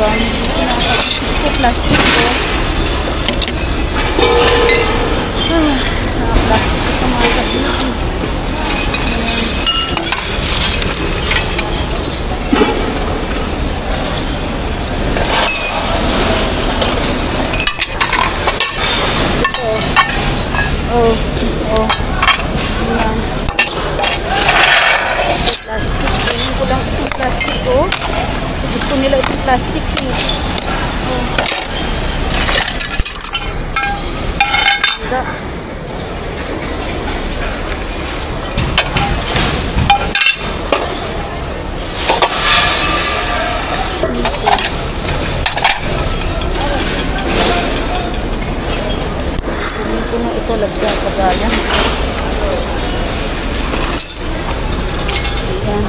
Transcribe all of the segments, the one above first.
dami. Ito plastic ko. Plastic ito mga kabiti. Oh. Ayan. Plastic. Ganyan ko lang itong plastic ko. Gusto nila itong plastic eh. Oh. Ganda. Ito na ito lagyan kagayan. Ayan.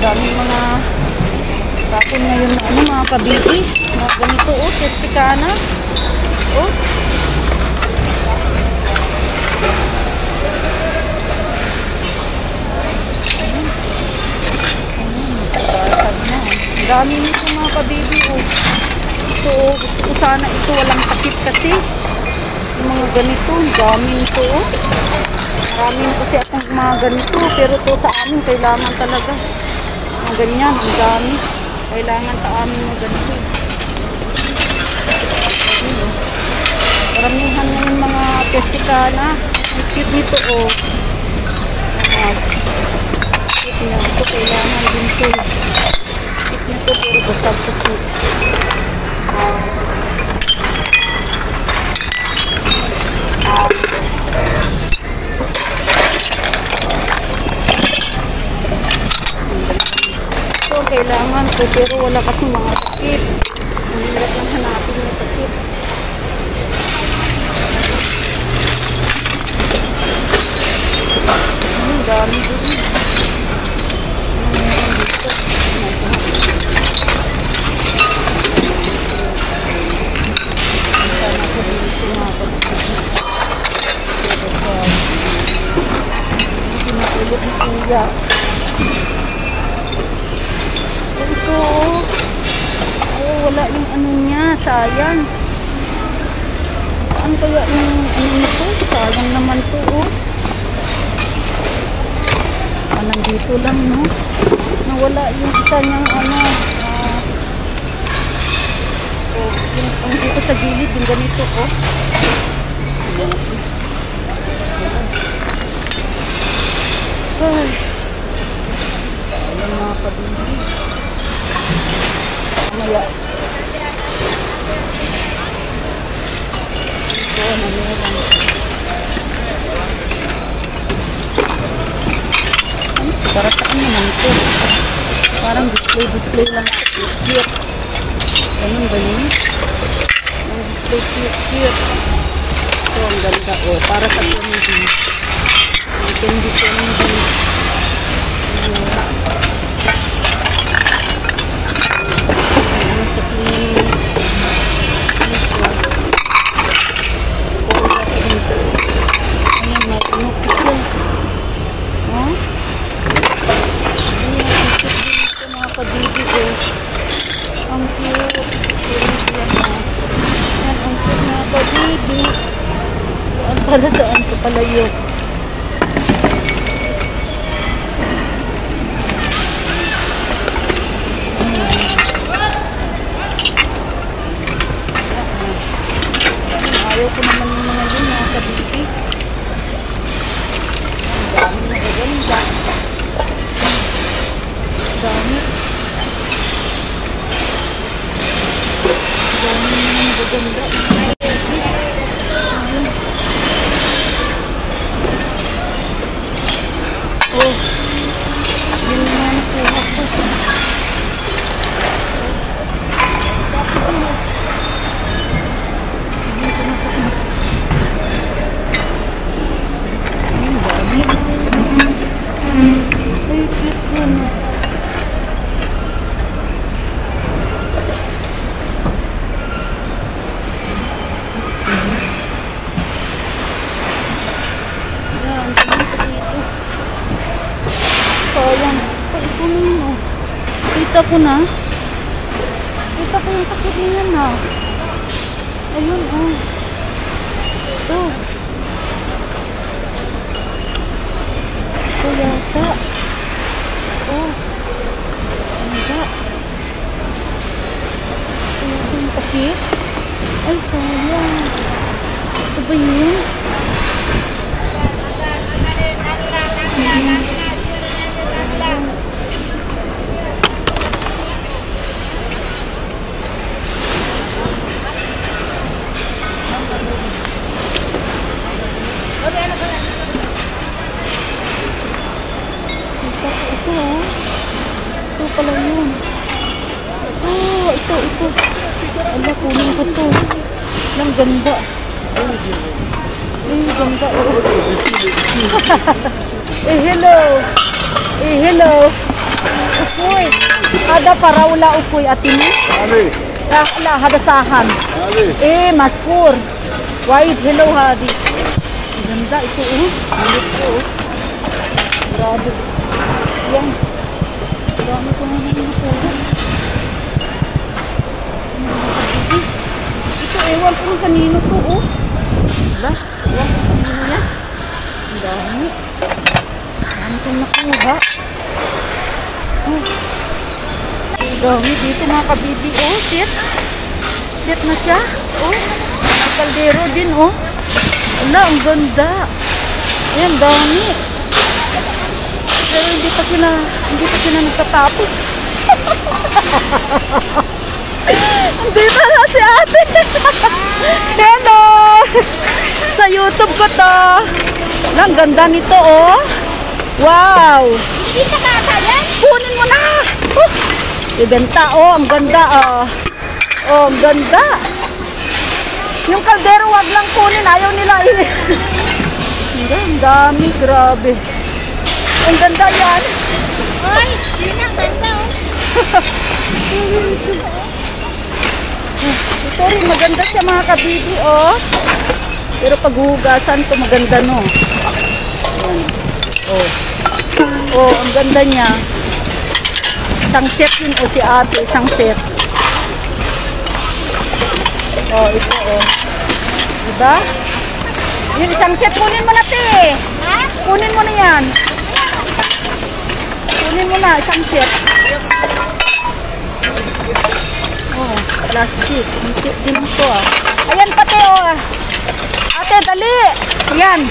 Daming mga tapon ngayon na ano mga kabiti. Mga ganito oh, testikana. Oh. Dami nito mga kabiti oh. Ito oh, gusto ko sana ito walang takip kasi. Yung mga ganito, dami nito oh. Marami kasi akong mga ganito pero to sa amin kailangan talaga. Mga ganyan, ang dami. Kailangan sa amin mga ganito. Karamihan na yung mga testikana. Ang cute nito oh. Cute na ito, kailangan din ito. Cute nito pero basag kasi. Kailangan ko pero wala kasi mga takip. Ang hirap lang hanapin yung takip. Ang dami din. Sana ko din sumapag. Hindi matulog ng kuya. Ito oh, wala yung ano niya, sayang. Saan kaya yung ano nito? Sayang naman to oh. Nandito lang no. Nawala yung isa niyang ano. Oh, yung dito sa gilid yung ganito oh. Ay. Ayan mga kabili. Mamaya. Ito na meron. Para saan naman ito? Parang display lang. Cute. Ganun ba yun? Ang display cute. Ito ang ganda. O, para sa candy. Ang candy. Ang cute. Yan, ang cute mga kabidi. Saan ko palayo? Ayaw ko naman yung mga yun mga kabidi. Ang dami na gaganda. Ang dami. Ganda. Oh, yun na nakuha ko. Ang dami. Kita ko na. Kita ko yung takip niya na. Ayun, oh. Ito. Ito yata. Oh. Ganda. Ito yung takip. Ay, sayang. Ito ba yun? Ito ah. Ito pala yun. Oh, ito. Ala, kunin ko to. Ang ganda. Ay, ganda. Oh. Hello. Ukoy. Ada parawla ukoy atini. Ali. Ala, hada sahan. Ali. Maskur. Wide, hello hadi. Ganda ito oh. Ito oh. Grabe. Yan. Dami ko naman yung puro. Ito, ewan ko kanino to, oh. Wala. Ewan ko kanino yan. Ang dami. Dami kong nakuha. Oh. Ang dami dito mga kabibi, oh. Set na siya. Oh. Kaldero din, oh. Wala, ang ganda. Ayan, dami. Pero hindi pa sila nagtatapos. Dito na si ate. Hello! Sa YouTube ko to. Ang ganda nito, oh. Wow! Hindi ka kata yan? Kunin mo na! Ibenta, oh. Ang ganda, oh. Oh, ang ganda. Yung kaldero, wag lang kunin. Ayaw nila. Ang dami, grabe. Ang ganda yan. Ay, yun ang ganda oh. Ito rin, maganda siya mga kabibi, oh. Pero pag hugasan to maganda, no. Ayan. Oh. Oh, ang ganda niya. Isang set yun, oh, si ate. Isang set. Oh, ito, oh. Diba? Yun, isang set. Kunin mo na, te. Ha? Kunin mo na yan. Kunin mo na, isang set. Oh, plastic. Hindi din ito, ah. Ayan, pati, oh. Ate, dali. Ayan.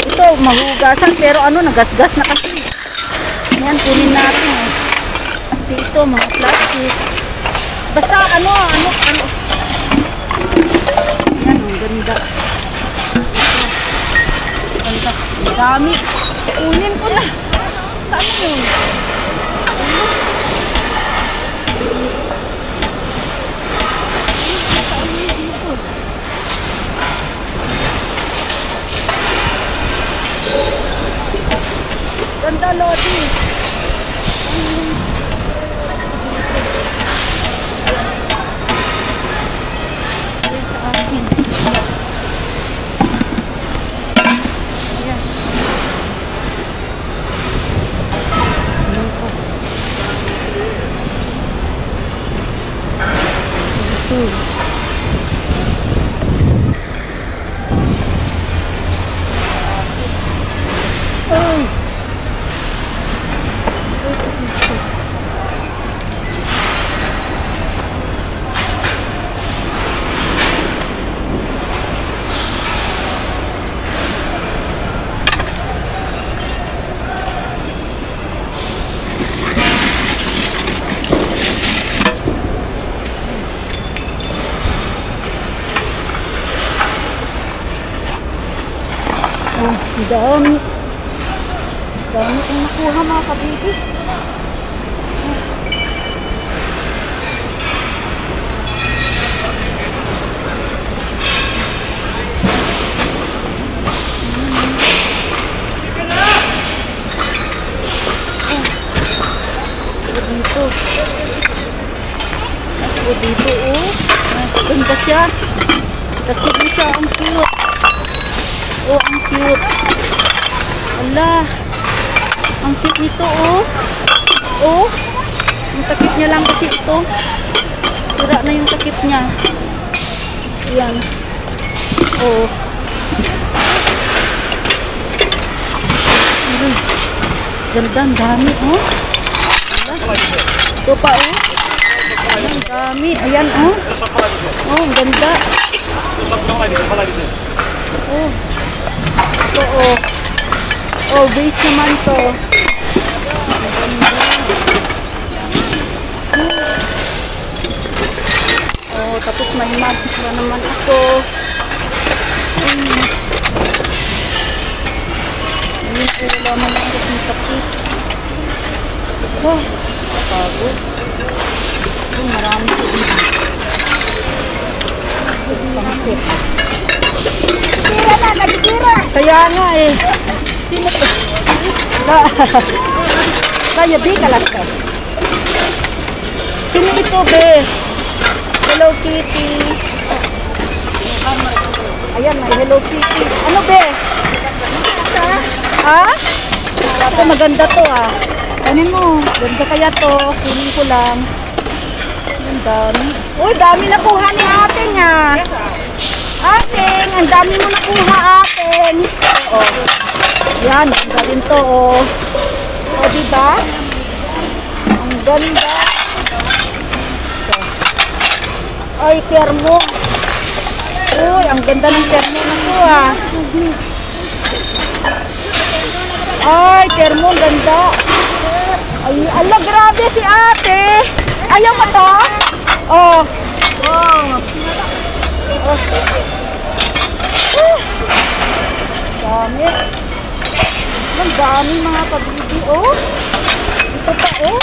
Ito, mahugasan. Pero ano, nagasgas na kasi. Ayan, kunin natin, oh. Ito, mga plastic. Basta, ano. Ayan, ang ganda. Ganda. Ang dami. Kunin ko na. Saan yun? Ganda, Lodi. Sa akin. Ayan. Dami. Dami kong nakuha mga kabibi. Dito. Dito, oh. Ganda siya. Takip mo siya. Ang cute. Oh, ang cute. Ala. Ang cute nito, oh. Oh. Yung takip niya lang kasi ito. Sira na yung takip niya. Ayan. Oh. Ganda, ang dami, oh. Ito pa, oh. Ang dami. Ayan, oh. Oh, ang ganda. Oh. Ito, oh. Oh, base naman to. Ang ganda. Oh, tapos may mask na naman ako. Ayun po, wala man lang ako ng takip. Oh, kapagod. Oh, marami po dito. Pangsit. Tira na, nagtira. Kaya nga eh. Sino to? Kaya di kalasta. Sino ito, be? Hello Kitty. Ayan, may Hello Kitty. Ano, be? Ha? Ito, maganda to, ah. Kanin mo. Ganda kaya to. Kunin ko lang. Ang dami. Uy, dami nakuha ni ating, ah. Ating, ang dami mo nakuha, ating. Oo. Yan, ang galing to, oh. O, diba? Ang ganda. Ay, termo. Uy, ang ganda ng termo na to, ah. Ay, termo, ang ganda. Ay, ala, grabe si ate. Ayaw mo to? Oh. Oh. Dami. Ang dami mga pabili, oh. Ito pa, oh.